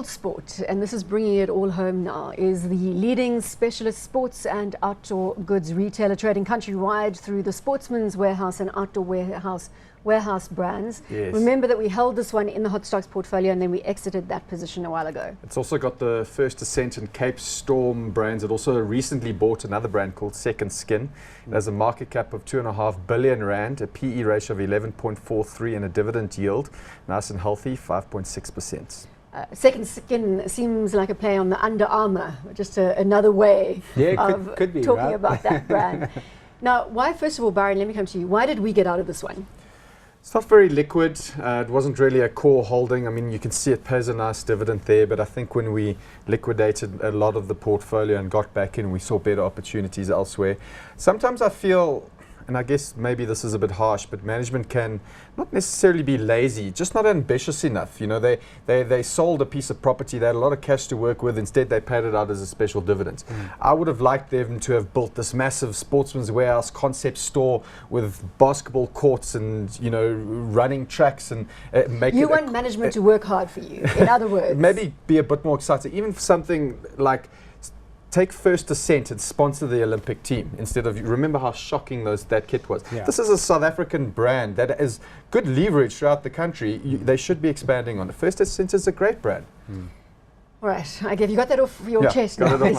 Holdsport, and this is bringing it all home now, is the leading specialist sports and outdoor goods retailer trading countrywide through the Sportsmans warehouse and outdoor warehouse brands. Yes. Remember that we held this one in the hot stocks portfolio and then we exited that position a while ago. It's also got the First Ascent and Cape Storm brands. It also recently bought another brand called Second Skin. It has a market cap of 2.5 billion rand, a PE ratio of 11.43 and a dividend yield, nice and healthy, 5.6%. Second Skin seems like a play on the Under Armour, just another way of could be, talking right? about that brand. Now, why, first of all, Byron, let me come to you. Why did we get out of this one? It's not very liquid. It wasn't really a core holding. I mean, you can see it pays a nice dividend there, but I think when we liquidated a lot of the portfolio and got back in, we saw better opportunities elsewhere. Sometimes I feel, and I guess maybe this is a bit harsh, but management can not necessarily be lazy, just not ambitious enough. You know, they sold a piece of property, they had a lot of cash to work with, instead they paid it out as a special dividend. I would have liked them to have built this massive Sportsman's warehouse concept store with basketball courts and, you know, running tracks and make You want management to work hard for you, in other words. Maybe be a bit more exciting, even for something like take First Ascent and sponsor the Olympic team instead of, remember how shocking that kit was. Yeah. This is a South African brand that has good leverage throughout the country. They should be expanding on it. First Ascent is a great brand. All right, okay, have you got that off your chest now? Is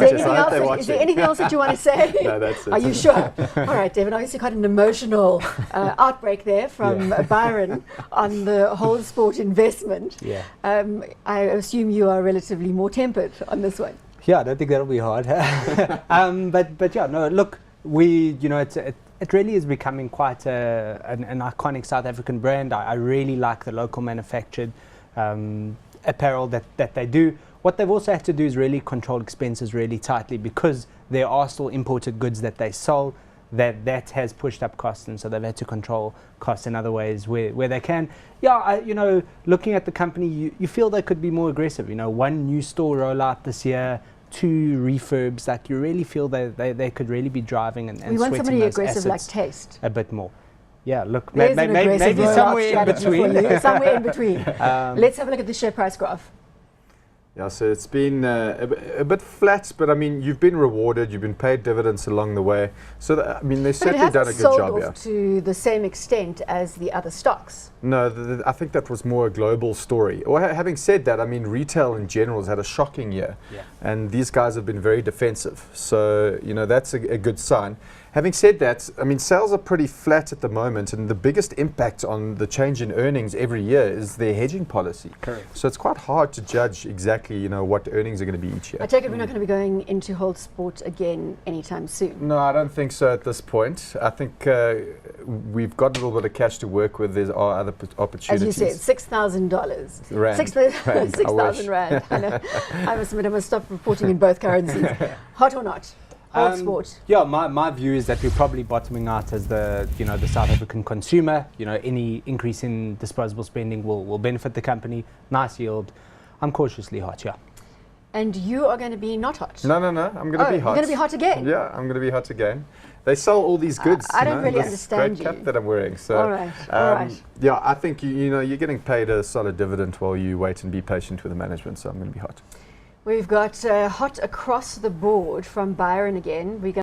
there anything else that you want to say? No, that's it. Are you sure? All right, Devin, obviously quite an emotional outbreak from Byron on the Holdsport investment. Yeah. I assume you are relatively more tempered on this one. Yeah, I don't think that'll be hard. But yeah, no, look, it really is becoming quite an iconic South African brand. I really like the local manufactured apparel that they do. What they've also had to do is really control expenses really tightly, because there are still imported goods that they sell that has pushed up costs, and so they've had to control costs in other ways where they can. Yeah, looking at the company, you feel they could be more aggressive. You know, 1 new store rollout this year, 2 refurbs. Like, you really feel they could really be driving and we want sweating somebody those aggressive like assets Taste. a bit more. Yeah, look, There's maybe somewhere in between. Somewhere in between. Let's have a look at the share price graph. Yeah, so it's been a bit flat, but I mean, you've been rewarded, you've been paid dividends along the way. So, I mean, they've certainly done a good job here. To the same extent as the other stocks. No, I think that was more a global story. Or having said that, I mean, retail in general has had a shocking year. Yeah. And these guys have been very defensive. So, you know, that's a good sign. Having said that, I mean, sales are pretty flat at the moment, and the biggest impact on the change in earnings every year is their hedging policy. Correct. So it's quite hard to judge exactly, you know, what earnings are going to be each year. I take it we're not going to be going into Holdsport again anytime soon. No, I don't think so at this point. I think we've got a little bit of cash to work with. There are other opportunities. As you said, $6,000. Rand. 6,000 Rand. I know. I must stop reporting in both currencies. Hot or not? Holdsport. Yeah, my view is that we're probably bottoming out as the South African consumer. You know, any increase in disposable spending will benefit the company. Nice yield. I'm cautiously hot, yeah. And you are going to be not hot? No. I'm going to be hot. You're going to be hot again? Yeah, I'm going to be hot again. They sell all these goods. I don't really understand great cap that I'm wearing. So, all right. Yeah, I think you're getting paid a solid dividend while you wait and be patient with the management. So I'm going to be hot. We've got hot across the board from Byron again. We're